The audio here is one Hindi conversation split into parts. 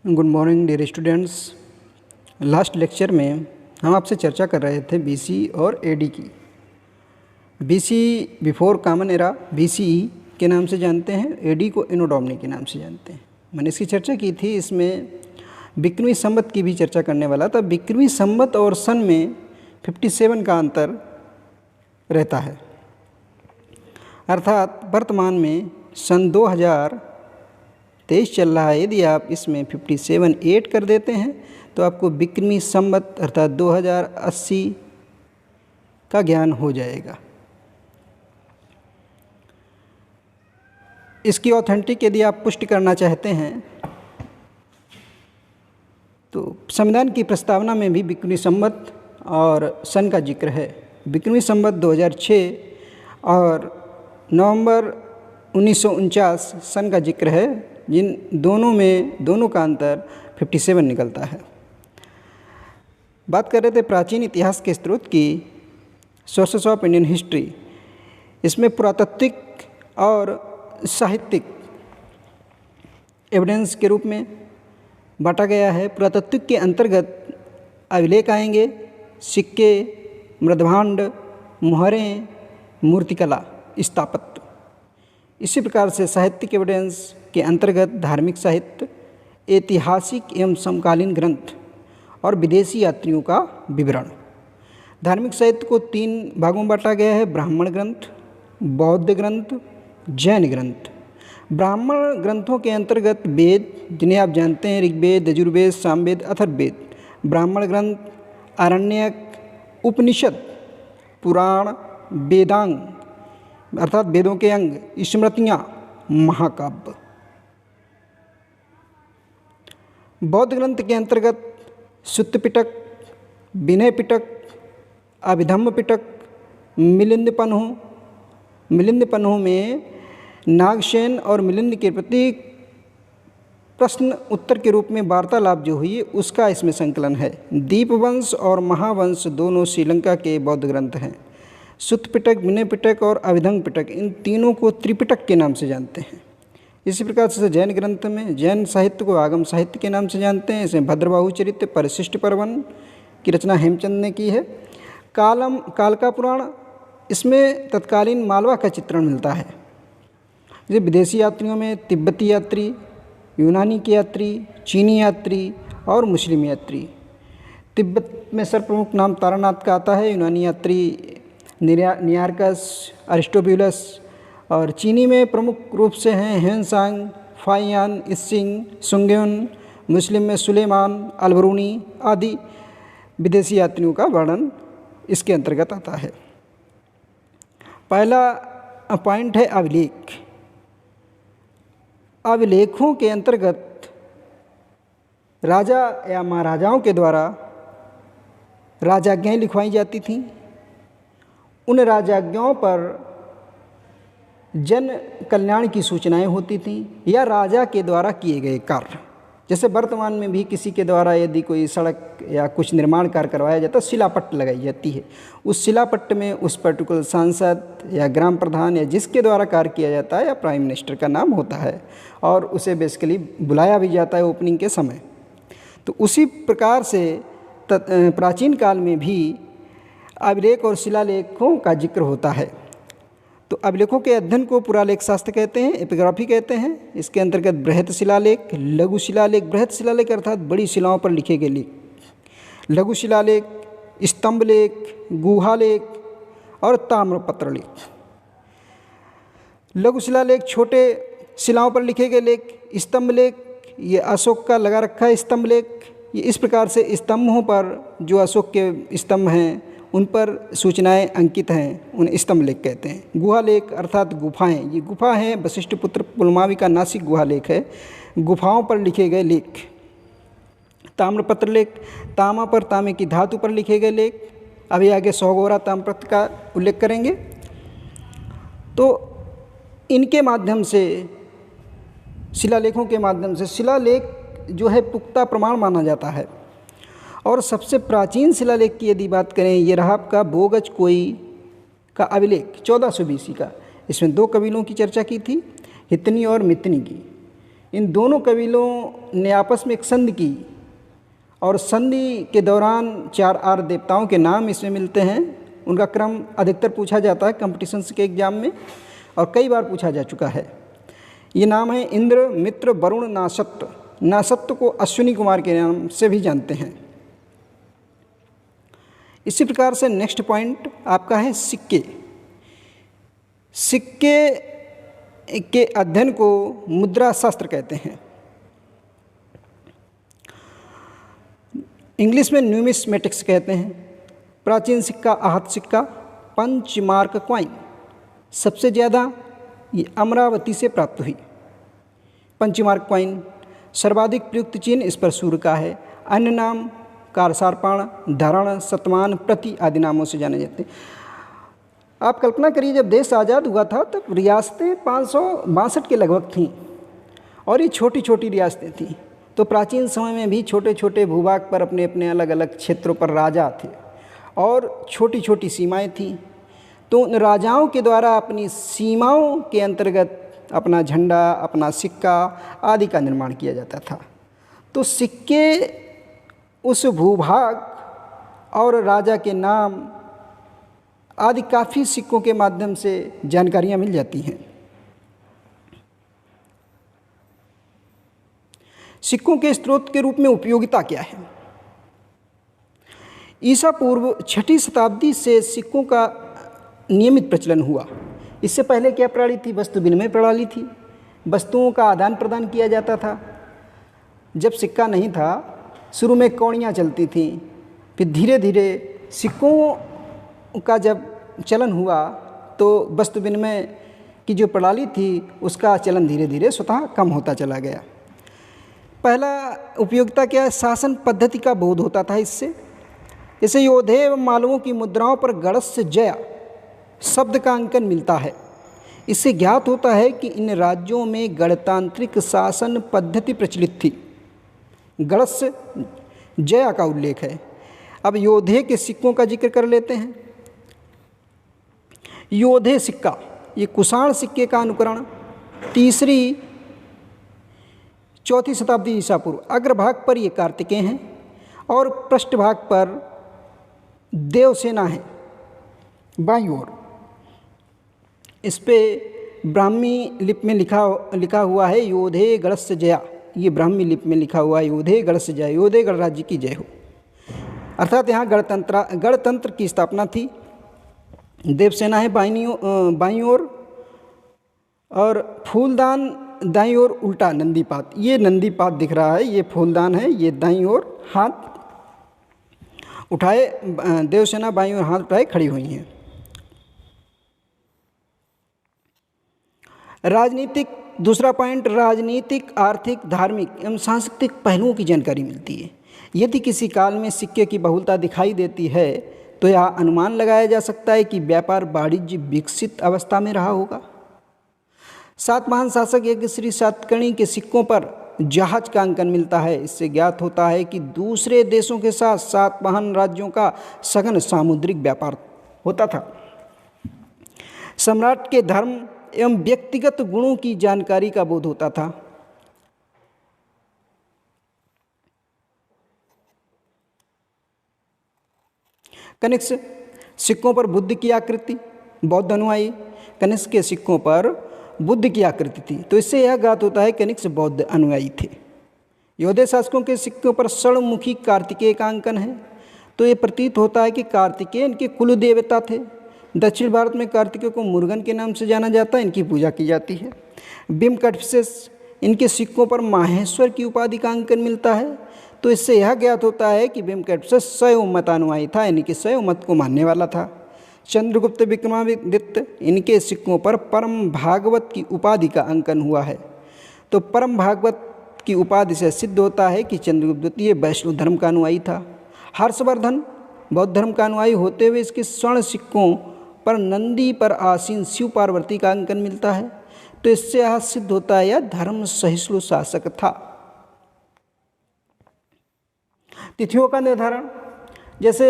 Good morning dear students. Last lecture में हम आपसे चर्चा कर रहे थे बीसी और एडी की। BC before common era BCE के नाम से जानते हैं, एडी को एनो डोमिनी के नाम से जानते हैं। मैंने इसकी चर्चा की थी, इसमें बिक्रमी संवत की भी चर्चा करने वाला था। बिक्रमी संवत और सन में 57 का अंतर रहता है, अर्थात वर्तमान में सन 2023 चल रहा है। यदि आप इसमें 57 ऐड कर देते हैं तो आपको बिक्रमी संवत अर्थात 2080 का ज्ञान हो जाएगा। इसकी ऑथेंटिक यदि आप पुष्टि करना चाहते हैं तो संविधान की प्रस्तावना में भी बिक्रमी संवत और सन का जिक्र है। बिक्रमी संवत 2006 और नवंबर 1949 सन का जिक्र है, जिन दोनों का अंतर 57 निकलता है। बात कर रहे थे प्राचीन इतिहास के स्रोत की, सोर्सेस ऑफ इंडियन हिस्ट्री। इसमें पुरातात्विक और साहित्यिक एविडेंस के रूप में बांटा गया है। पुरातात्विक के अंतर्गत अभिलेख आएंगे, सिक्के, मृदभांड, मुहरें, मूर्तिकला, स्थापत्य। इसी प्रकार से साहित्यिक एविडेंस के अंतर्गत धार्मिक साहित्य, ऐतिहासिक एवं समकालीन ग्रंथ और विदेशी यात्रियों का विवरण। धार्मिक साहित्य को 3 भागों में बांटा गया है: ब्राह्मण ग्रंथ, बौद्ध ग्रंथ, जैन ग्रंथ। ब्राह्मण ग्रंथों के अंतर्गत वेद, जिन्हें आप जानते हैं ऋग्वेद, यजुर्वेद, सामवेद, अथर्ववेद। ब्राह्मण ग्रंथ आरण्यक, उपनिषद, पुराण, वेदांग अर्थात वेदों के अंग, स्मृतियाँ, महाकाव्य। बौद्ध ग्रंथ के अंतर्गत सुत्त पिटक, विनय पिटक, अभिधम्म पिटक, मिलिंद पन्हु में नागसेन और मिलिंद के प्रति प्रश्न उत्तर के रूप में वार्तालाप जो हुई उसका इसमें संकलन है। दीपवंश और महावंश दोनों श्रीलंका के बौद्ध ग्रंथ हैं। सुत्त पिटक, विनय पिटक और अभिधम्म पिटक, इन तीनों को त्रिपिटक के नाम से जानते हैं। इसी प्रकार से जैन ग्रंथ में जैन साहित्य को आगम साहित्य के नाम से जानते हैं। इसमें भद्रबाहु चरित्र, परिशिष्ट पर्वन की रचना हेमचंद ने की है। कालका पुराण, इसमें तत्कालीन मालवा का चित्रण मिलता है। ये विदेशी यात्रियों में तिब्बती यात्री, यूनानी के यात्री, चीनी यात्री और मुस्लिम यात्री। तिब्बत में सर्वप्रमुख नाम तारानाथ का आता है, यूनानी यात्री नियार्कस, अरिस्टोब्यूलस और चीनी में प्रमुख रूप से हैं हेनसांग, फाइयान, इसिंग, सुंग्योन। मुस्लिम में सुलेमान, अलबरूनी आदि विदेशी यात्रियों का वर्णन इसके अंतर्गत आता है। पहला पॉइंट है अभिलेख। अभिलेखों के अंतर्गत राजा या महाराजाओं के द्वारा राजाज्ञाएँ लिखवाई जाती थीं। उन राजाज्ञाओं पर जन कल्याण की सूचनाएं होती थीं या राजा के द्वारा किए गए कार्य। जैसे वर्तमान में भी किसी के द्वारा यदि कोई सड़क या कुछ निर्माण कार्य करवाया जाता है, शिलापट्ट लगाई जाती है। उस शिलापट्ट में उस पर्टिकुलर सांसद या ग्राम प्रधान या जिसके द्वारा कार्य किया जाता है या प्राइम मिनिस्टर का नाम होता है और उसे बेसिकली बुलाया भी जाता है ओपनिंग के समय। तो उसी प्रकार से प्राचीन काल में भी अभिलेख और शिलालेखों का जिक्र होता है। तो अभिलेखों के अध्ययन को पुरालेख शास्त्र कहते हैं, एपिग्राफी कहते हैं। इसके अंतर्गत बृहत शिलालेख, लघु शिलालेख। बृहत शिलालेख अर्थात बड़ी शिलाओं पर लिखे गए लेख, लघु शिलालेख, स्तंभ लेख, गुहालेख और ताम्रपत्र लेख। लघु शिलालेख छोटे शिलाओं पर लिखे गए लेख। स्तंभ लेख, ये अशोक का लगा रखा है स्तंभ लेख। ये इस प्रकार से स्तंभों पर जो अशोक के स्तंभ हैं उन पर सूचनाएं अंकित हैं, उन्हें स्तंभ लेख कहते हैं। गुहा लेख अर्थात गुफाएं, ये गुफा हैं वशिष्ठ पुत्र पुलमावी का नासिक गुहा लेख है, गुफाओं पर लिखे गए लेख। ताम्रपत्र लेख, तामा पर तांबे की धातु पर लिखे गए लेख। अभी आगे सौगोरा ताम्रपत्र का उल्लेख करेंगे। तो इनके माध्यम से, शिलालेखों के माध्यम से, शिलालेख जो है पुख्ता प्रमाण माना जाता है। और सबसे प्राचीन शिलालेख की यदि बात करें, ये रहा आपका बोगज कोई का अभिलेख 1400 BC का। इसमें 2 कबीलों की चर्चा की थी, हितनी और मितनी की। इन दोनों कबीलों ने आपस में एक संधि की और संधि के दौरान 4 आर देवताओं के नाम इसमें मिलते हैं। उनका क्रम अधिकतर पूछा जाता है कॉम्पिटिशन्स के एग्जाम में और कई बार पूछा जा चुका है। ये नाम है इंद्र, मित्र, वरुण, नासत्व। नासत्व को अश्विनी कुमार के नाम से भी जानते हैं। इसी प्रकार से नेक्स्ट पॉइंट आपका है सिक्के। सिक्के के अध्ययन को मुद्रा शास्त्र कहते हैं। इंग्लिश में न्यूमिस्मेटिक्स कहते हैं। प्राचीन सिक्का आहत सिक्का, पंचमार्क क्वाइन, सबसे ज़्यादा ये अमरावती से प्राप्त हुई। पंचमार्क क्वाइन सर्वाधिक प्रयुक्त चिन्ह इस पर सूर्य का है। अन्य नाम कारसारपाण, धरण, शतमान, प्रति आदि नामों से जाने जाते हैं। आप कल्पना करिए जब देश आज़ाद हुआ था तब रियासतें 562 के लगभग थीं और ये छोटी छोटी रियासतें थीं। तो प्राचीन समय में भी छोटे छोटे भूभाग पर अपने अपने अलग अलग क्षेत्रों पर राजा थे और छोटी छोटी सीमाएं थीं। तो उन राजाओं के द्वारा अपनी सीमाओं के अंतर्गत अपना झंडा, अपना सिक्का आदि का निर्माण किया जाता था। तो सिक्के उस भूभाग और राजा के नाम आदि काफ़ी सिक्कों के माध्यम से जानकारियाँ मिल जाती हैं। सिक्कों के स्रोत के रूप में उपयोगिता क्या है? ईसा पूर्व 6वीं शताब्दी से सिक्कों का नियमित प्रचलन हुआ। इससे पहले क्या प्रणाली थी? वस्तु विनिमय प्रणाली थी। वस्तुओं का आदान प्रदान किया जाता था। जब सिक्का नहीं था, शुरू में कौड़ियाँ चलती थीं, फिर धीरे धीरे सिक्कों का जब चलन हुआ तो वस्तु विनिमय की जो प्रणाली थी उसका चलन धीरे धीरे स्वतः कम होता चला गया। पहला उपयोगिता क्या है? शासन पद्धति का बोध होता था इससे। जैसे योधे एवं मालवों की मुद्राओं पर गणस्य जया शब्द का अंकन मिलता है। इससे ज्ञात होता है कि इन राज्यों में गणतांत्रिक शासन पद्धति प्रचलित थी। गणस्य जया का उल्लेख है। अब योधे के सिक्कों का जिक्र कर लेते हैं। योधे सिक्का, ये कुषाण सिक्के का अनुकरण 3री 4वीं शताब्दी ईसा पूर्व। अग्रभाग पर ये कार्तिकेय हैं और पृष्ठभाग पर देवसेना है बाईं ओर। इस पे ब्राह्मी लिपि में लिखा हुआ है योधे गणस्य जया। ये ब्राह्मी लिपि में लिखा हुआ है योधे गणस्य जया, योधे गणराज्य की जय हो। अर्थात यहाँ गणतंत्र की स्थापना थी। देवसेना है बाईं ओर और फूलदान दाईं ओर उल्टा नंदीपात। ये नंदीपात दिख रहा है, ये फूलदान है, ये दाईं ओर हाथ उठाए, देवसेना बाईं ओर हाथ उठाए खड़ी हुई हैं। राजनीतिक, दूसरा पॉइंट, राजनीतिक, आर्थिक, धार्मिक एवं सांस्कृतिक पहलुओं की जानकारी मिलती है। यदि किसी काल में सिक्के की बहुलता दिखाई देती है तो यह अनुमान लगाया जा सकता है कि व्यापार वाणिज्य विकसित अवस्था में रहा होगा। सातवाहन शासक यज्ञ श्री सातकर्णी के सिक्कों पर जहाज का अंकन मिलता है। इससे ज्ञात होता है कि दूसरे देशों के साथ सातवाहन राज्यों का सघन सामुद्रिक व्यापार होता था। सम्राट के धर्म एवं व्यक्तिगत गुणों की जानकारी का बोध होता था। कनिष्क सिक्कों पर बुद्ध की आकृति, बौद्ध अनुयायी। कनिष्क के सिक्कों पर बुद्ध की आकृति थी, तो इससे यह ज्ञात होता है कनिष्क बौद्ध अनुयायी थे। योधे शासकों के सिक्कों पर षण्मुखी कार्तिकेय का अंकन है, तो ये प्रतीत होता है कि कार्तिकेय इनके कुल देवता थे। दक्षिण भारत में कार्तिकेय को मुरुगन के नाम से जाना जाता है, इनकी पूजा की जाती है। बिम्बकटफिसेस, इनके सिक्कों पर माहेश्वर की उपाधि का अंकन मिलता है, तो इससे यह ज्ञात होता है कि बिम्बकटफिसेस शैव मतानुयायी था, यानी कि शैव मत को मानने वाला था। चंद्रगुप्त विक्रमादित्य, इनके सिक्कों पर परम भागवत की उपाधि का अंकन हुआ है, तो परम भागवत की उपाधि से सिद्ध होता है कि चंद्रगुप्त द्वितीय वैष्णव धर्म का अनुयायी था। हर्षवर्धन बौद्ध धर्म का अनुयायी होते हुए इसके स्वर्ण सिक्कों पर नंदी पर आसीन शिव पार्वती का अंकन मिलता है, तो इससे यह सिद्ध होता है यह धर्म सहिष्णु शासक था। तिथियों का निर्धारण, जैसे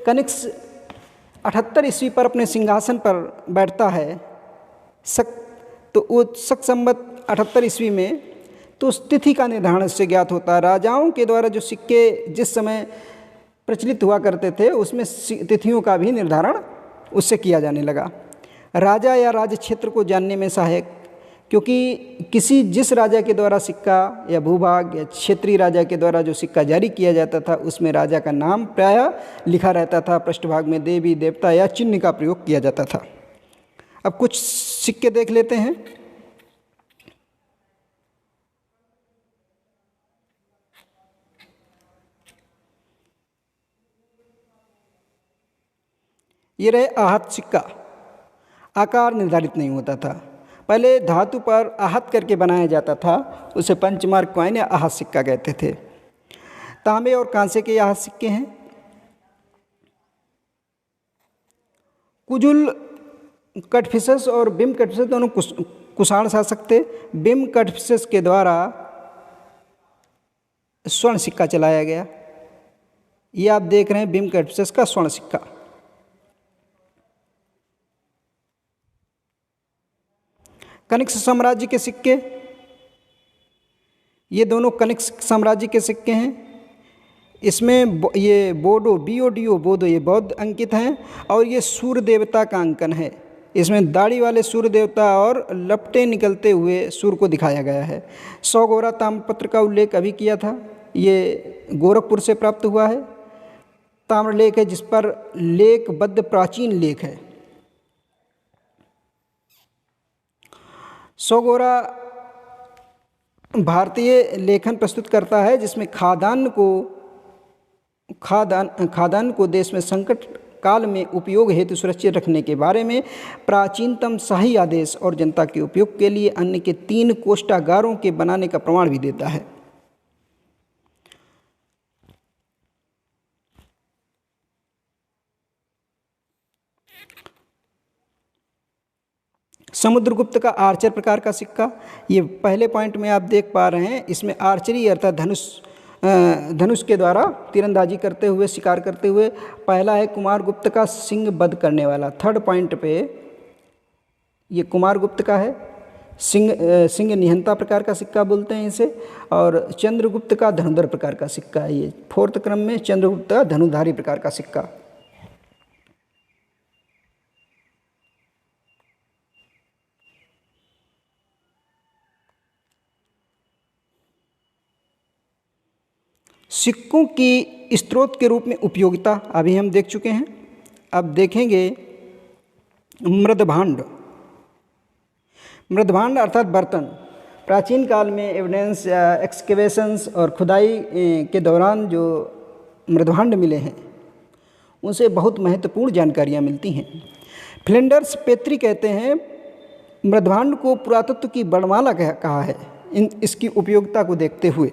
कनिष्क 78 ईस्वी पर अपने सिंहासन पर बैठता है, तो वो शक संवत 78 ईस्वी में तो उस तिथि का निर्धारण इससे ज्ञात होता है। राजाओं के द्वारा जो सिक्के जिस समय प्रचलित हुआ करते थे उसमें तिथियों का भी निर्धारण उससे किया जाने लगा। राजा या राज्य क्षेत्र को जानने में सहायक, क्योंकि जिस राजा के द्वारा सिक्का या भूभाग या क्षेत्रीय राजा के द्वारा जो सिक्का जारी किया जाता था उसमें राजा का नाम प्रायः लिखा रहता था। पृष्ठभाग में देवी देवता या चिन्ह का प्रयोग किया जाता था। अब कुछ सिक्के देख लेते हैं। ये रहे आहत सिक्का। आकार निर्धारित नहीं होता था, पहले धातु पर आहत करके बनाया जाता था, उसे पंचमार्क कॉइन या आहत सिक्का कहते थे। तांबे और कांसे के आहत सिक्के हैं। कुजुल कटफिशस और बिम कटफिशस दोनों कुषाण शासक थे। बिम कटफिशस के द्वारा स्वर्ण सिक्का चलाया गया। ये आप देख रहे हैं बिम कटफिशस का स्वर्ण सिक्का। कनिष्क साम्राज्य के सिक्के, ये दोनों कनिष्क साम्राज्य के सिक्के हैं। इसमें ये बोडो BODO बोधो ये बौद्ध अंकित हैं और ये सूर्य देवता का अंकन है। इसमें दाढ़ी वाले सूर्य देवता और लपटें निकलते हुए सूर्य को दिखाया गया है। 100 गोरा ताम्रपत्र का उल्लेख अभी किया था, ये गोरखपुर से प्राप्त हुआ है। ताम्रलेख है जिस पर लेखबद्ध प्राचीन लेख है। 100 गोरा भारतीय लेखन प्रस्तुत करता है जिसमें खाद्यान्न को देश में संकट काल में उपयोग हेतु सुरक्षित रखने के बारे में प्राचीनतम शाही आदेश और जनता के उपयोग के लिए अन्न के 3 कोष्ठागारों के बनाने का प्रमाण भी देता है। समुद्रगुप्त का आर्चर प्रकार का सिक्का, ये पहले पॉइंट में आप देख पा रहे हैं। इसमें आर्चरी अर्थात धनुष के द्वारा तीरंदाजी करते हुए शिकार करते हुए। पहला है कुमारगुप्त का सिंह वध करने वाला। 3rd पॉइंट पे ये कुमारगुप्त का है। सिंह निहंता प्रकार का सिक्का बोलते हैं इसे। और चंद्रगुप्त का धनुधर प्रकार का सिक्का है ये। 4th क्रम में चंद्रगुप्त का धनुधारी प्रकार का सिक्का। सिक्कों की स्रोत के रूप में उपयोगिता अभी हम देख चुके हैं। अब देखेंगे मृदभांड। मृदभांड अर्थात बर्तन। प्राचीन काल में एविडेंस एक्सकेवेशंस और खुदाई के दौरान जो मृदभांड मिले हैं उनसे बहुत महत्वपूर्ण जानकारियाँ मिलती हैं। फ्लिंडर्स पेत्री कहते हैं मृदभांड को पुरातत्व की वर्णमाला कहा है इसकी उपयोगिता को देखते हुए।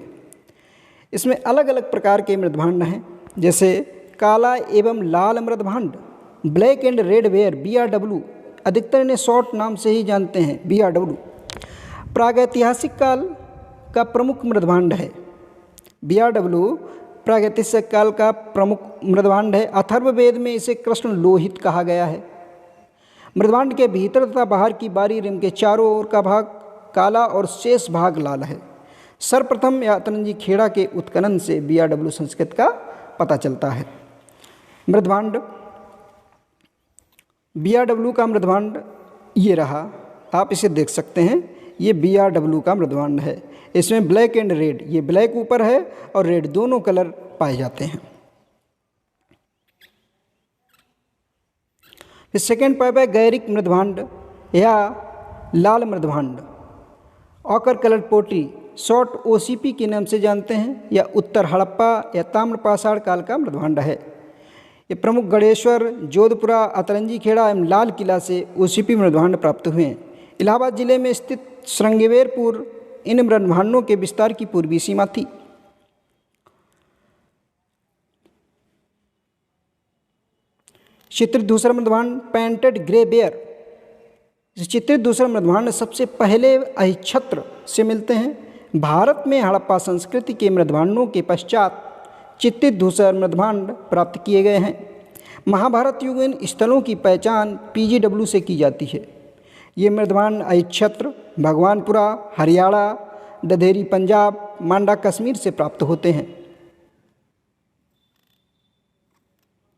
इसमें अलग अलग प्रकार के मृदभांड हैं, जैसे काला एवं लाल मृदभांड, black and red ware BRW, अधिकतर इन्हें शॉर्ट नाम से ही जानते हैं BRW। प्रागैतिहासिक काल का प्रमुख मृदभांड है BRW। प्रागैतिहासिक काल का प्रमुख मृदभांड है। अथर्ववेद में इसे कृष्ण लोहित कहा गया है। मृदभांड के भीतर तथा बाहर की बारी रिम के चारों ओर का भाग काला और शेष भाग लाल है। सर्वप्रथम यातनजी खेड़ा के उत्खनन से BRW संस्कृत का पता चलता है। मृदभांड BRW का मृदभांड ये रहा, आप इसे देख सकते हैं। ये BRW का मृदभांड है। इसमें ब्लैक एंड रेड, ये ब्लैक ऊपर है और रेड दोनों कलर पाए जाते हैं। फिर सेकेंड पाइप है गैरिक मृदभांड या लाल मृदभांड। ऑकर कलर्ड पोटी शॉर्ट OCP के नाम से जानते हैं, या उत्तर हड़प्पा या ताम्रपाषाण काल का मृदभांड है। ये प्रमुख गणेश्वर, जोधपुरा, अतरंजी खेड़ा एवं लाल किला से OCP मृदभांड प्राप्त हुए हैं। इलाहाबाद जिले में स्थित श्रृंगेरपुर इन मृदभांडों के विस्तार की पूर्वी सीमा थी। चित्रित धूसर मृदभांड पेंटेड ग्रे बेयर। चित्रित धूसर मृदभांड सबसे पहले अहिच्छत्र से मिलते हैं। भारत में हड़प्पा संस्कृति के मृदभांडों के पश्चात चित्रित धूसर मृदभांड प्राप्त किए गए हैं। महाभारत युग इन स्थलों की पहचान PGW से की जाती है। ये मृदभांड अहिच्छत्र, भगवानपुरा, हरियाणा, दधेरी पंजाब, मांडा कश्मीर से प्राप्त होते हैं।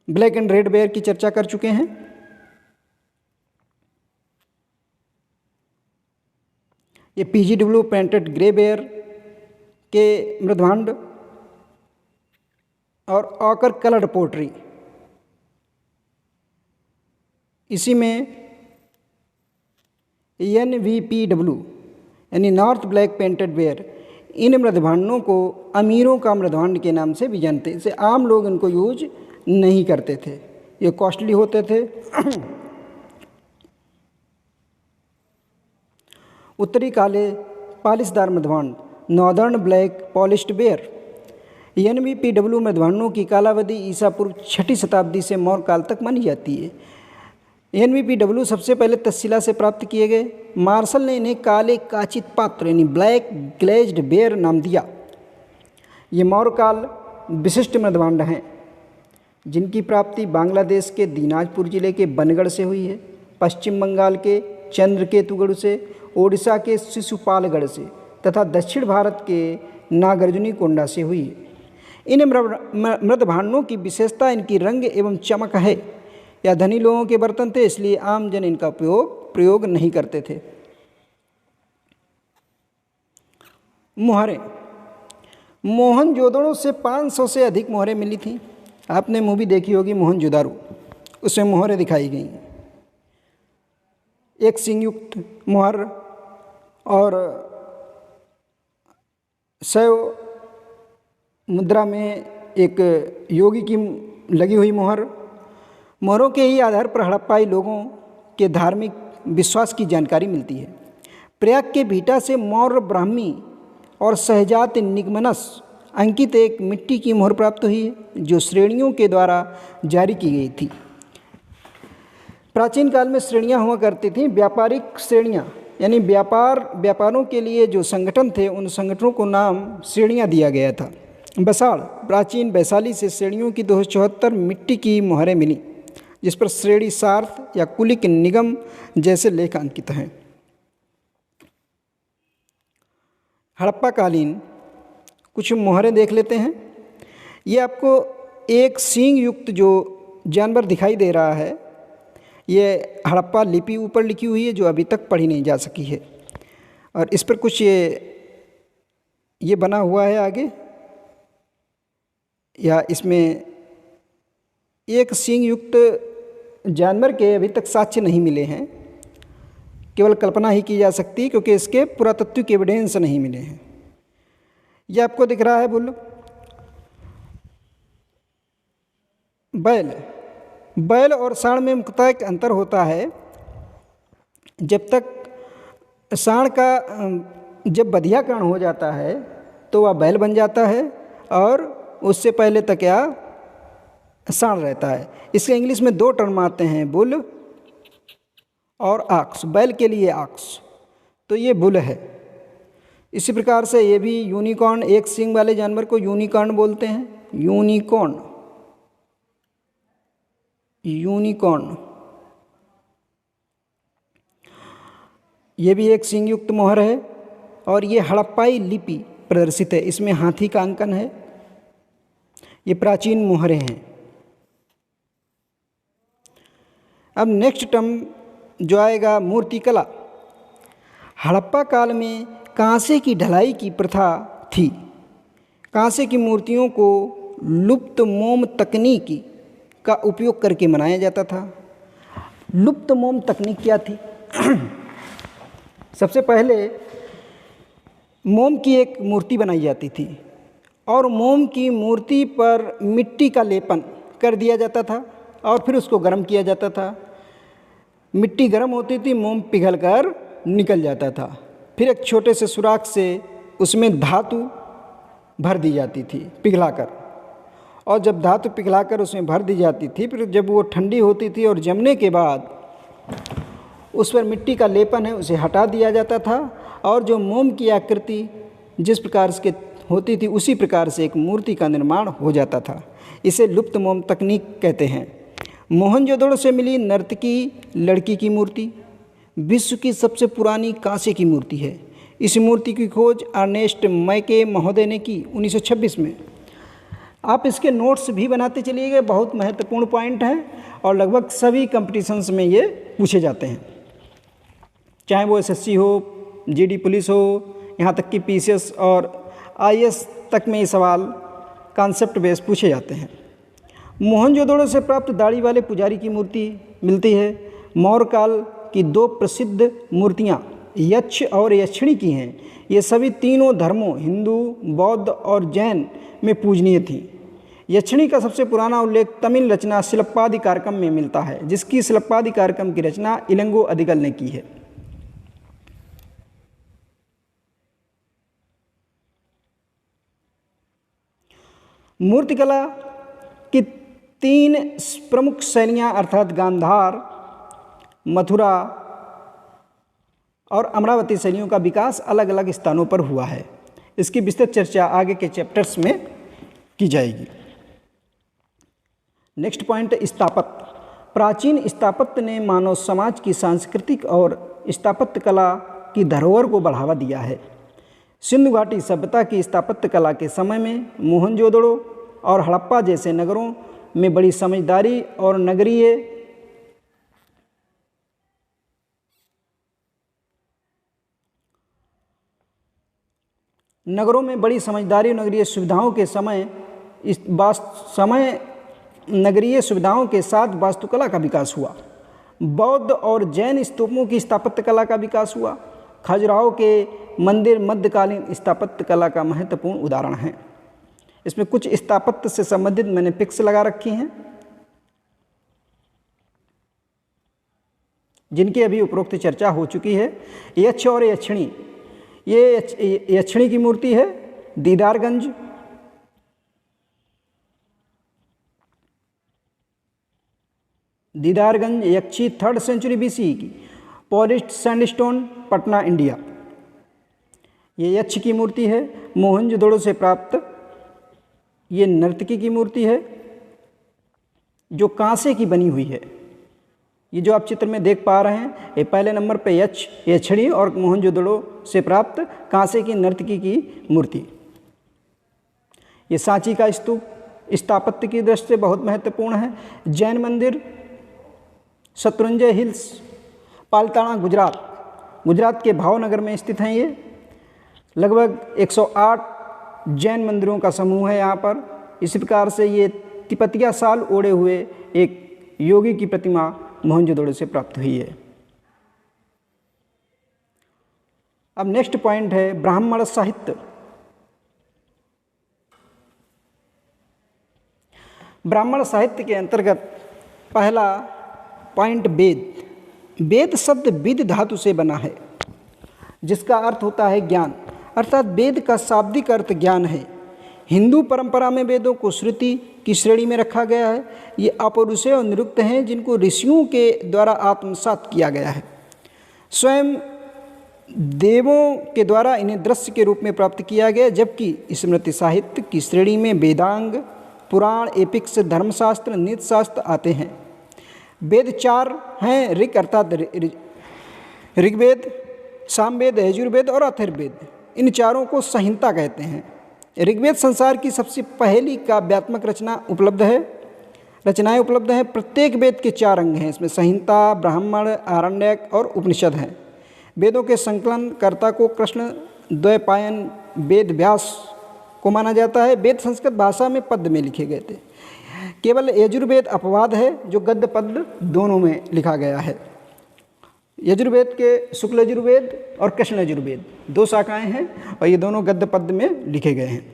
ब्लैक एंड रेड बेयर की चर्चा कर चुके हैं। ये PGW पेंटेड ग्रे बेयर के मृदभांड और ऑकर कलर्ड पोट्री, इसी में NVPW यानी नॉर्थ ब्लैक पेंटेड बेयर, इन मृदभांडों को अमीरों का मृदभांड के नाम से भी जानते हैं। इसे आम लोग इनको यूज नहीं करते थे, ये कॉस्टली होते थे। उत्तरी काले पालिशदार मृदभांड, northern black polished ware. NVPW मृदभांडों की कालावधि ईसा पूर्व 6ठी शताब्दी से मौर्य काल तक मानी जाती है। NVPW सबसे पहले तक्षशिला से प्राप्त किए गए। मार्शल ने इन्हें काले काचित पात्र यानी ब्लैक ग्लेज्ड बेयर नाम दिया। ये मौर्य काल विशिष्ट मृदभांड हैं जिनकी प्राप्ति बांग्लादेश के दीनाजपुर जिले के बनगढ़ से हुई है, पश्चिम बंगाल के चंद्रकेतुगढ़ से, ओडिशा के शिशुपालगढ़ से तथा दक्षिण भारत के नागार्जुनीकोंडा से हुई है। इन मृदभांडों की विशेषता इनकी रंग एवं चमक है। यह धनी लोगों के बर्तन थे, इसलिए आम जन इनका प्रयोग नहीं करते थे। मोहरें, मोहनजोदड़ो से 500 से अधिक मोहरें मिली थीं। आपने मूवी देखी होगी मोहनजोदारो, उसमें मोहरें दिखाई गई। एक सिंहयुक्त मोहर और शैव मुद्रा में एक योगी की लगी हुई मोहर। मोहरों के ही आधार पर हड़प्पाई लोगों के धार्मिक विश्वास की जानकारी मिलती है। प्रयाग के भीटा से मौर्य ब्राह्मी और सहजात निगमनस अंकित एक मिट्टी की मोहर प्राप्त हुई है जो श्रेणियों के द्वारा जारी की गई थी। प्राचीन काल में श्रेणियां हुआ करती थीं। व्यापारिक श्रेणियां यानी व्यापारों के लिए जो संगठन थे, उन संगठनों को नाम श्रेणियां दिया गया था। बसाड़, प्राचीन वैशाली से श्रेणियों की 274 मिट्टी की मोहरें मिली जिस पर श्रेणी सार्थ या कुलिक निगम जैसे लेख अंकित हैं। हड़प्पा कालीन कुछ मोहरें देख लेते हैं। ये आपको एक सींग युक्त जो जानवर दिखाई दे रहा है, ये हड़प्पा लिपि ऊपर लिखी हुई है जो अभी तक पढ़ी नहीं जा सकी है, और इस पर कुछ ये बना हुआ है आगे, या इसमें एक सींग युक्त जानवर के अभी तक साक्ष्य नहीं मिले हैं, केवल कल्पना ही की जा सकती है क्योंकि इसके पुरातत्विक एविडेंस नहीं मिले हैं। ये आपको दिख रहा है बुल। बैल और सांड में मुख्यतः एक अंतर होता है। जब तक सांड का जब बधियाकरण हो जाता है तो वह बैल बन जाता है, और उससे पहले तक क्या सांड रहता है। इसके इंग्लिश में 2 टर्म आते हैं, बुल और आक्स। बैल के लिए आक्स, तो ये बुल है। इसी प्रकार से ये भी यूनिकॉर्न, एक सींग वाले जानवर को यूनिकॉर्न बोलते हैं। यूनिकॉर्न ये भी एक सींग युक्त मोहर है, और ये हड़प्पाई लिपि प्रदर्शित है, इसमें हाथी का अंकन है। ये प्राचीन मोहरें हैं। अब नेक्स्ट टर्म जो आएगा मूर्तिकला। हड़प्पा काल में कांसे की ढलाई की प्रथा थी। कांसे की मूर्तियों को लुप्त मोम तकनीक का उपयोग करके बनाया जाता था। लुप्त मोम तकनीक क्या थी? सबसे पहले मोम की एक मूर्ति बनाई जाती थी और मोम की मूर्ति पर मिट्टी का लेपन कर दिया जाता था और फिर उसको गर्म किया जाता था। मिट्टी गर्म होती थी, मोम पिघलकर निकल जाता था। फिर एक छोटे से सुराख से उसमें धातु भर दी जाती थी पिघलाकर, और जब धातु पिघलाकर उसमें भर दी जाती थी, फिर जब वो ठंडी होती थी और जमने के बाद उस पर मिट्टी का लेपन है उसे हटा दिया जाता था, और जो मोम की आकृति जिस प्रकार से होती थी उसी प्रकार से एक मूर्ति का निर्माण हो जाता था। इसे लुप्त मोम तकनीक कहते हैं। मोहनजोदड़ो से मिली नर्तकी लड़की की मूर्ति विश्व की सबसे पुरानी कांसे की मूर्ति है। इस मूर्ति की खोज अर्नेस्ट मैके महोदय ने की 1926 में। आप इसके नोट्स भी बनाते चलिएगा, बहुत महत्वपूर्ण पॉइंट है और लगभग सभी कंपटीशंस में ये पूछे जाते हैं, चाहे वो एसएससी हो, जीडी पुलिस हो, यहाँ तक कि पीसीएस और आईएएस तक में ये सवाल कॉन्सेप्ट बेस पूछे जाते हैं। मोहनजोदड़ो से प्राप्त दाढ़ी वाले पुजारी की मूर्ति मिलती है। मौर्य काल की 2 प्रसिद्ध मूर्तियाँ यक्ष और यक्षिणी की हैं। ये सभी तीनों धर्मों हिंदू, बौद्ध और जैन में पूजनीय थी। यक्षिणी का सबसे पुराना उल्लेख तमिल रचना शिल्पादिकारकम में मिलता है, जिसकी शिल्पादिकारकम की रचना इलंगो अधिगल ने की है। मूर्तिकला की 3 प्रमुख शैलियाँ अर्थात गांधार, मथुरा और अमरावती शैलियों का विकास अलग अलग स्थानों पर हुआ है। इसकी विस्तृत चर्चा आगे के चैप्टर्स में की जाएगी। नेक्स्ट पॉइंट, स्थापत्य। प्राचीन स्थापत्य ने मानव समाज की सांस्कृतिक और स्थापत्य कला की धरोहर को बढ़ावा दिया है। सिंधु घाटी सभ्यता की स्थापत्य कला के समय में मोहनजोदड़ो और हड़प्पा जैसे नगरों में बड़ी समझदारी और नगरीय सुविधाओं के नगरीय सुविधाओं के साथ वास्तुकला का विकास हुआ। बौद्ध और जैन स्तूपों की स्थापत्य कला का विकास हुआ। खजुराहो के मंदिर मध्यकालीन स्थापत्य कला का महत्वपूर्ण उदाहरण हैं। इसमें कुछ स्थापत्य से संबंधित मैंने पिक्स लगा रखी हैं, जिनकी अभी उपरोक्त चर्चा हो चुकी है। यक्ष और यक्षिणी, ये यक्षिणी की मूर्ति है। दीदारगंज, यक्षी 3rd सेंचुरी BCE की। Polished sandstone, Patna, India. ये यक्ष की मूर्ति है। मोहनजोदड़ो से प्राप्त ये नर्तकी की मूर्ति है, जो कांसे की बनी हुई है। ये जो आप चित्र में देख पा रहे हैं, ये पहले नंबर पे यक्ष, यक्षिणी और मोहनजोदड़ो से प्राप्त कांसे की नर्तकी की मूर्ति। ये सांची का स्तूप स्थापत्य की दृष्टि से बहुत महत्वपूर्ण है। जैन मंदिर शत्रुंजय हिल्स, पालताना, गुजरात के भावनगर में स्थित हैं। ये लगभग 108 जैन मंदिरों का समूह है यहाँ पर। इसी प्रकार से ये तिपतिया साल ओढ़े हुए एक योगी की प्रतिमा मोहनजोदड़ो से प्राप्त हुई है। अब नेक्स्ट पॉइंट है ब्राह्मण साहित्य। ब्राह्मण साहित्य के अंतर्गत पहला पॉइंट वेद। वेद शब्द विद धातु से बना है, जिसका अर्थ होता है ज्ञान, अर्थात वेद का शाब्दिक अर्थ ज्ञान है। हिंदू परंपरा में वेदों को श्रुति की श्रेणी में रखा गया है। ये अपौरुषेय और निरुक्त हैं, जिनको ऋषियों के द्वारा आत्मसात किया गया है। स्वयं देवों के द्वारा इन्हें दृश्य के रूप में प्राप्त किया गया, जबकि स्मृति साहित्य की श्रेणी में वेदांग, पुराण, एपिक्स, धर्मशास्त्र, नीतिशास्त्र आते हैं। वेद 4 हैं, ऋग अर्थात ऋग्वेद, सामवेद, यजुर्वेद और अथर्ववेद। इन चारों को संहिता कहते हैं। ऋग्वेद संसार की सबसे पहली काव्यात्मक रचनाएं उपलब्ध हैं। प्रत्येक वेद के 4 अंग हैं। इसमें संहिता, ब्राह्मण, आरण्यक और उपनिषद हैं। वेदों के संकलनकर्ता को कृष्ण द्वैपायन वेद व्यास को माना जाता है। वेद संस्कृत भाषा में पद्य में लिखे गए थे। केवल यजुर्वेद अपवाद है, जो गद्य पद्य दोनों में लिखा गया है। यजुर्वेद के शुक्ल यजुर्वेद और कृष्ण यजुर्वेद 2 शाखाएं हैं, और ये दोनों गद्य पद्य में लिखे गए हैं।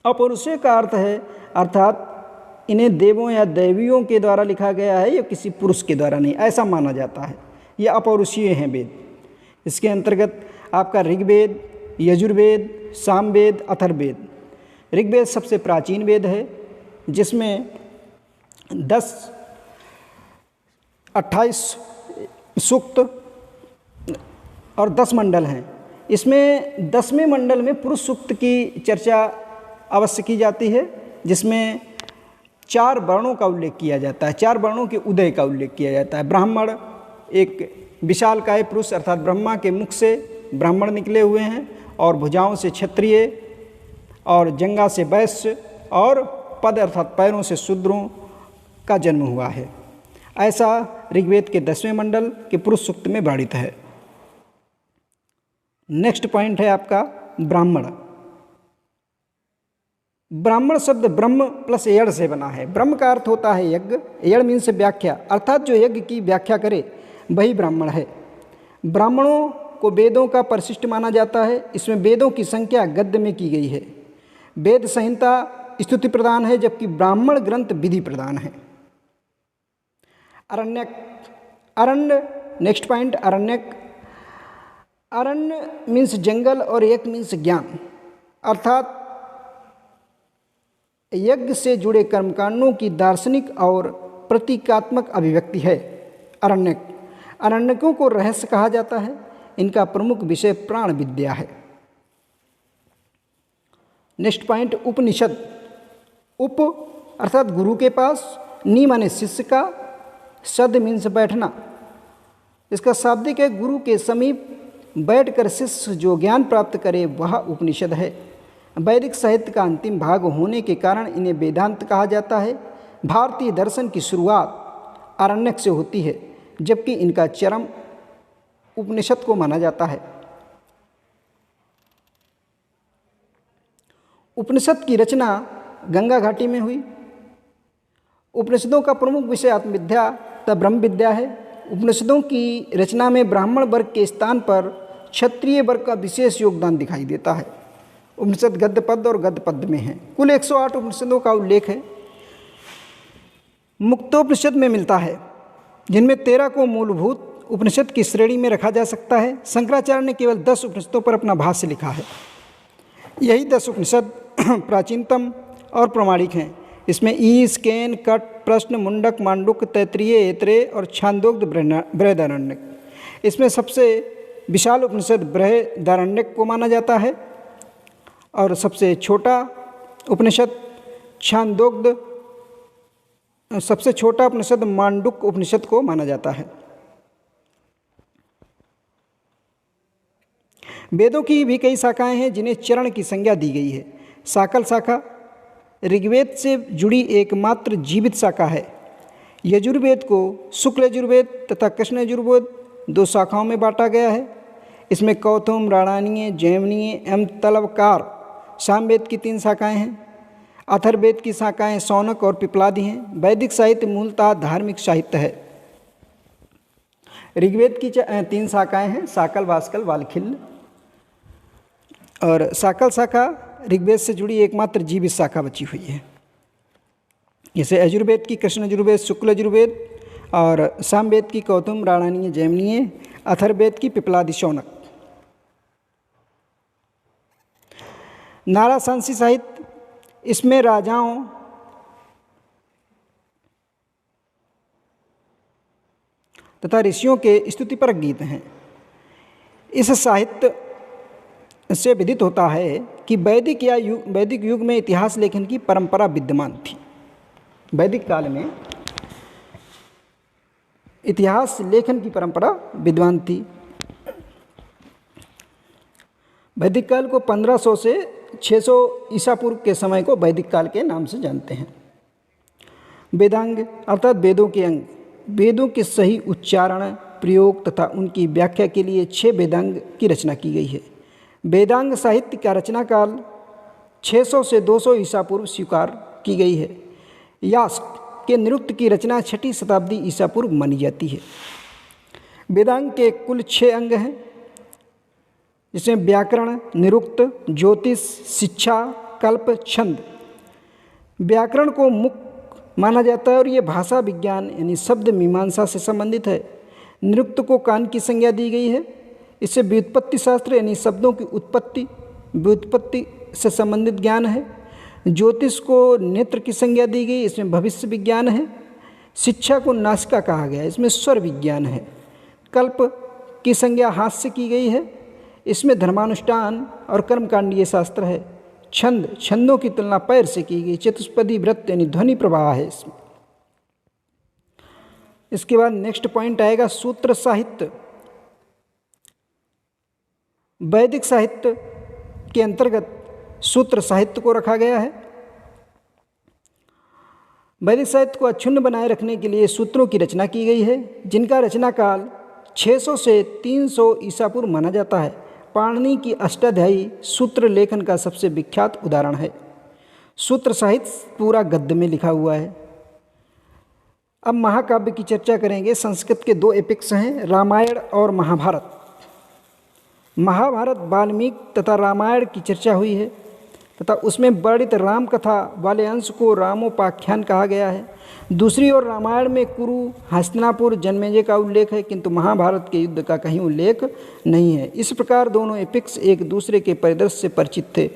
अपौरुषेय का अर्थ है, अर्थात इन्हें देवों या दैवियों के द्वारा लिखा गया है, या किसी पुरुष के द्वारा नहीं, ऐसा माना जाता है। ये अपौरुषीय हैं वेद। इसके अंतर्गत आपका ऋग्वेद, यजुर्वेद, सामवेद, अथर्ववेद। ऋग्वेद सबसे प्राचीन वेद है, जिसमें 28 सूक्त और 10 मंडल हैं। इसमें 10वें मंडल में पुरुष सूक्त की चर्चा अवश्य की जाती है, जिसमें 4 वर्णों का उल्लेख किया जाता है, 4 वर्णों के उदय का उल्लेख किया जाता है। ब्राह्मण एक विशालकाय पुरुष, अर्थात ब्रह्मा के मुख से ब्राह्मण निकले हुए हैं और भुजाओं से क्षत्रिय और जंगा से वैश्य और पद अर्थात पैरों से शूद्रों का जन्म हुआ है। ऐसा ऋग्वेद के 10वें मंडल के पुरुष सूक्त में वर्णित है। नेक्स्ट पॉइंट है आपका ब्राह्मण। ब्राह्मण शब्द ब्रह्म प्लस एड़ से बना है। ब्रह्म का अर्थ होता है यज्ञ, एड़ मीन्स व्याख्या, अर्थात जो यज्ञ की व्याख्या करे वही ब्राह्मण है। ब्राह्मणों को वेदों का परिशिष्ट माना जाता है। इसमें वेदों की संख्या गद्य में की गई है। वेद संहिता स्तुति प्रदान है, जबकि ब्राह्मण ग्रंथ विधि प्रदान है। अरण्यक, अरण्य, नेक्स्ट पॉइंट अरण्यक। अरण्य मीन्स जंगल और एक मीन्स ज्ञान, अर्थात यज्ञ से जुड़े कर्मकांडों की दार्शनिक और प्रतीकात्मक अभिव्यक्ति है अरण्यक। अरण्यकों को रहस्य कहा जाता है। इनका प्रमुख विषय प्राण विद्या है। नेक्स्ट पॉइंट उपनिषद। उप अर्थात गुरु के पास, नि माने शिष्य का, सद मीन्स बैठना। इसका शाब्दिक है गुरु के समीप बैठकर शिष्य जो ज्ञान प्राप्त करे वह उपनिषद है। वैदिक साहित्य का अंतिम भाग होने के कारण इन्हें वेदांत कहा जाता है। भारतीय दर्शन की शुरुआत आरण्यक से होती है, जबकि इनका चरम उपनिषद को माना जाता है। उपनिषद की रचना गंगा घाटी में हुई। उपनिषदों का प्रमुख विषय आत्मविद्या तथा ब्रह्म विद्या है। उपनिषदों की रचना में ब्राह्मण वर्ग के स्थान पर क्षत्रिय वर्ग का विशेष योगदान दिखाई देता है। उपनिषद गद्य पद और गद्य पद में है। कुल 108 उपनिषदों का उल्लेख है। मुक्तोपनिषद में मिलता है, जिनमें 13 को मूलभूत उपनिषद की श्रेणी में रखा जा सकता है। शंकराचार्य ने केवल 10 उपनिषदों पर अपना भाष्य लिखा है। यही 10 उपनिषद प्राचीनतम और प्रामाणिक हैं। इसमें ईश, केन, कट, प्रश्न, मुंडक, मांडुक, तैत्तिरीय, ऐतरेय और छांदोग्य बृहदारण्यक। इसमें सबसे विशाल उपनिषद बृहदारण्यक को माना जाता है और सबसे छोटा उपनिषद छांदोग्य, सबसे छोटा उपनिषद मांडुक उपनिषद को माना जाता है। वेदों की भी कई शाखाएं हैं जिन्हें चरण की संज्ञा दी गई है। साकल शाखा ऋग्वेद से जुड़ी एकमात्र जीवित शाखा है। यजुर्वेद को शुक्ल यजुर्वेद तथा कृष्ण यजुर्वेद 2 शाखाओं में बांटा गया है। इसमें कौथुम, राणानीय, जैमिनीय एवं तलवकार सामवेद की 3 शाखाएं हैं। अथर्ववेद की शाखाएं शौनक और पिपलादि हैं। वैदिक साहित्य मूलतः धार्मिक साहित्य है। ऋग्वेद की 3 शाखाएं हैं, साकल, वास्कल, वालखिल। और साकल शाखा ऋग्वेद से जुड़ी एकमात्र जीवित शाखा बची हुई है। जैसे यजुर्वेद की कृष्ण यजुर्वेद, शुक्ल यजुर्वेद और सामवेद की कौतुम, राणानीय, जैमिनीय, अथर्ववेद की पिपलादि, शौनक। नाराशांसी साहित्य, इसमें राजाओं तथा ऋषियों के स्तुतिपरक गीत हैं। इस साहित्य से विदित होता है कि वैदिक युग में इतिहास लेखन की परंपरा विद्यमान थी। वैदिक काल में इतिहास लेखन की परंपरा विद्यमान थी। वैदिक काल को 1500 से 600 ईसा पूर्व के समय को वैदिक काल के नाम से जानते हैं। वेदांग अर्थात वेदों के अंग। वेदों के सही उच्चारण, प्रयोग तथा उनकी व्याख्या के लिए 6 वेदांग की रचना की गई है। वेदांग साहित्य का रचना काल 600 से 200 ईसा पूर्व स्वीकार की गई है। यास्क के निरुक्त की रचना 6ठी शताब्दी ईसा पूर्व मानी जाती है। वेदांग के कुल 6 अंग हैं, जिसमें व्याकरण, निरुक्त, ज्योतिष, शिक्षा, कल्प, छंद। व्याकरण को मुख्य माना जाता है और ये भाषा विज्ञान यानी शब्द मीमांसा से संबंधित है। निरुक्त को कान की संज्ञा दी गई है। इससे व्युत्पत्ति शास्त्र यानी शब्दों की व्युत्पत्ति से संबंधित ज्ञान है। ज्योतिष को नेत्र की संज्ञा दी गई, इसमें भविष्य विज्ञान है। शिक्षा को नासिका कहा गया है, इसमें स्वर विज्ञान है। कल्प की संज्ञा हाथ से की गई है, इसमें धर्मानुष्ठान और कर्मकांडीय शास्त्र है। छंदों की तुलना पैर से की गई। चतुष्पदी व्रत यानी ध्वनि प्रवाह है इसमें। इसके बाद नेक्स्ट पॉइंट आएगा सूत्र साहित्य। वैदिक साहित्य के अंतर्गत सूत्र साहित्य को रखा गया है। वैदिक साहित्य को अक्षुण्ण बनाए रखने के लिए सूत्रों की रचना की गई है, जिनका रचना काल 600 से 300 ईसा पूर्व माना जाता है। पाणिनि की अष्टाध्यायी सूत्र लेखन का सबसे विख्यात उदाहरण है। सूत्र साहित्य पूरा गद्य में लिखा हुआ है। अब महाकाव्य की चर्चा करेंगे। संस्कृत के दो एपिक्स हैं, रामायण और महाभारत। महाभारत वाल्मीकि तथा रामायण की चर्चा हुई है तथा उसमें वर्णित राम कथा वाले अंश को रामोपाख्यान कहा गया है। दूसरी ओर रामायण में कुरु, हस्तिनापुर, जन्मेजय का उल्लेख है, किंतु महाभारत के युद्ध का कहीं उल्लेख नहीं है। इस प्रकार दोनों एपिक्स एक दूसरे के परिदृश्य से परिचित थे।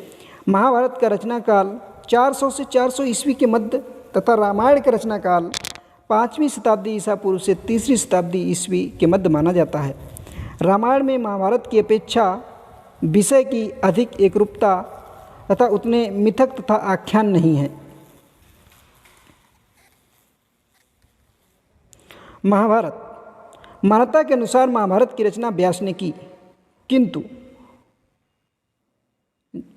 महाभारत का रचना काल 400 से 400 ईस्वी के मध्य तथा रामायण का रचना काल 5वीं शताब्दी ईसा पूर्व से 3री शताब्दी ईस्वी के मध्य माना जाता है। रामायण में महाभारत की अपेक्षा विषय की अधिक एकरूपता तथा उतने मिथक तथा आख्यान नहीं है। महाभारत, मान्यता के अनुसार महाभारत की रचना व्यास ने की, किंतु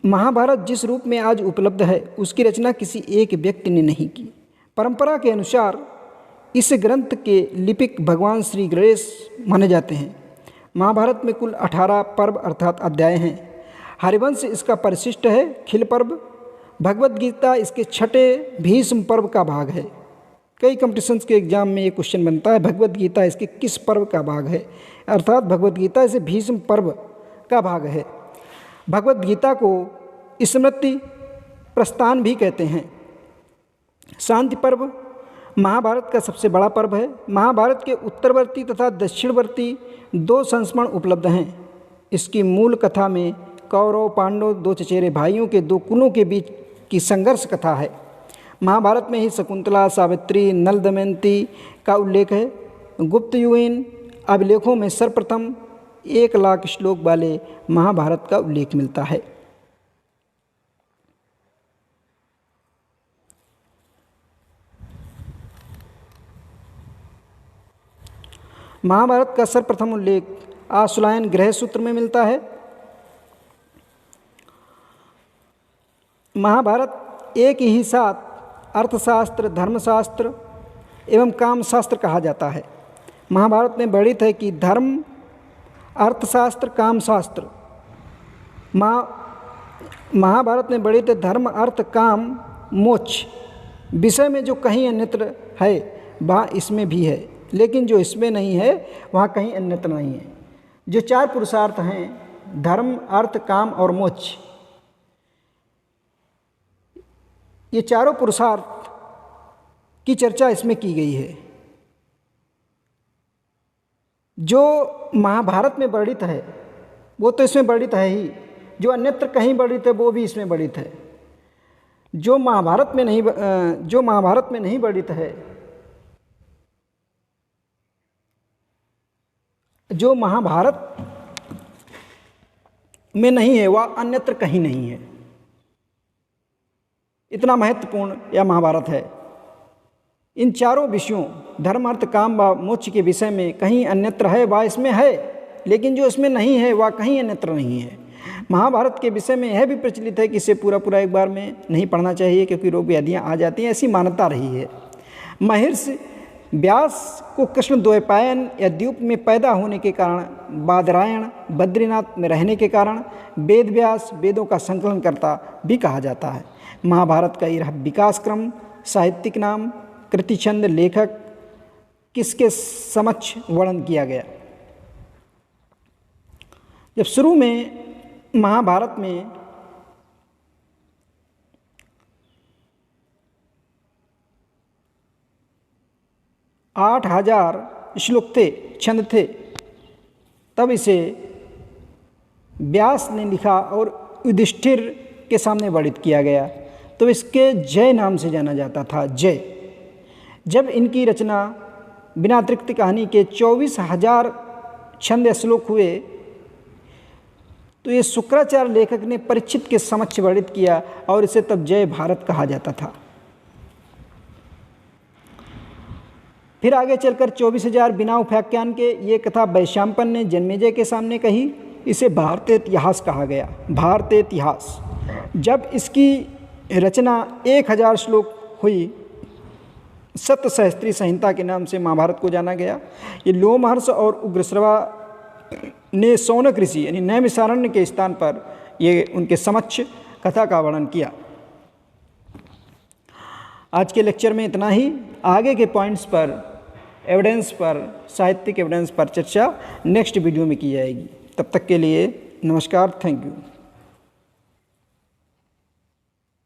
महाभारत जिस रूप में आज उपलब्ध है उसकी रचना किसी एक व्यक्ति ने नहीं की। परंपरा के अनुसार इस ग्रंथ के लिपिक भगवान श्री गणेश माने जाते हैं। महाभारत में कुल 18 पर्व अर्थात अध्याय हैं। हरिवंश इसका परिशिष्ट है, खिल पर्व। भगवद गीता इसके छठे भीष्म पर्व का भाग है। कई कॉम्पिटिशन्स के एग्जाम में ये क्वेश्चन बनता है, भगवद गीता इसके किस पर्व का भाग है, अर्थात भगवद गीता इसे भीष्म पर्व का भाग है। भगवद गीता को स्मृति प्रस्थान भी कहते हैं। शांति पर्व महाभारत का सबसे बड़ा पर्व है। महाभारत के उत्तरवर्ती तथा दक्षिणवर्ती 2 संस्मरण उपलब्ध हैं। इसकी मूल कथा में कौरव पांडव 2 चचेरे भाइयों के 2 कुलों के बीच की संघर्ष कथा है। महाभारत में ही शकुंतला, सावित्री, नल, दमयंती का उल्लेख है। गुप्तयुगीन अभिलेखों में सर्वप्रथम 1 लाख श्लोक वाले महाभारत का उल्लेख मिलता है। महाभारत का सर्वप्रथम उल्लेख आश्वायन गृह सूत्र में मिलता है। महाभारत एक ही साथ अर्थशास्त्र, धर्मशास्त्र एवं कामशास्त्र कहा जाता है। महाभारत में वर्णित है कि धर्म, अर्थशास्त्र, कामशास्त्र। महाभारत में वर्णित है धर्म, अर्थ, काम, मोक्ष विषय में जो कहीं अन्यत्र है वहाँ इसमें भी है, लेकिन जो इसमें नहीं है वहाँ कहीं अन्यत्र नहीं है। जो 4 पुरुषार्थ हैं, धर्म, अर्थ, काम और मोक्ष, ये चारों पुरुषार्थ की चर्चा इसमें की गई है। जो महाभारत में वर्णित है वो तो इसमें वर्णित है ही, जो अन्यत्र कहीं वर्णित है वो भी इसमें वर्णित है। जो महाभारत में नहीं वर्णित है, जो महाभारत में नहीं है वह अन्यत्र कहीं नहीं है। इतना महत्वपूर्ण यह महाभारत है। इन चारों विषयों धर्म, अर्थ, काम व मोक्ष के विषय में कहीं अन्यत्र है वह इसमें है, लेकिन जो इसमें नहीं है वह कहीं अन्यत्र नहीं है। महाभारत के विषय में यह भी प्रचलित है कि इसे पूरा एक बार में नहीं पढ़ना चाहिए क्योंकि रोग व्याधियाँ आ जाती हैं, ऐसी मान्यता रही है। महर्षि व्यास को कृष्ण द्वैपायन या द्वीप में पैदा होने के कारण, बादरायण बद्रीनाथ में रहने के कारण वेद व्यास, वेदों का संकलन करता भी कहा जाता है। महाभारत का यह विकास क्रम, साहित्यिक नाम, कृति, छंद, लेखक किसके समक्ष वर्णन किया गया। जब शुरू में महाभारत में आठ 8,000 श्लोक थे, छंद थे, तब इसे व्यास ने लिखा और युधिष्ठिर के सामने वर्णित किया गया, तो इसके जय नाम से जाना जाता था, जय। जब इनकी रचना बिना अतिरिक्त कहानी के 24,000 छंद श्लोक हुए तो ये शुक्राचार्य लेखक ने परीक्षित के समक्ष वर्णित किया और इसे तब जय भारत कहा जाता था। फिर आगे चलकर 24,000 बिना उपाख्यान के ये कथा वैशंपायन ने जन्मेजय के सामने कही इसे भारतीय इतिहास कहा गया। भारतीय इतिहास, जब इसकी रचना 1000 श्लोक हुई, सप्तसहस्त्री संहिता के नाम से महाभारत को जाना गया। ये लोमहर्ष और उग्रश्रवा ने शौनक ऋषि यानी नैमिषारण्य के स्थान पर ये उनके समक्ष कथा का वर्णन किया। आज के लेक्चर में इतना ही। आगे के पॉइंट्स पर, एविडेंस पर, साहित्यिक एविडेंस पर चर्चा नेक्स्ट वीडियो में की जाएगी। तब तक के लिए नमस्कार, थैंक यू।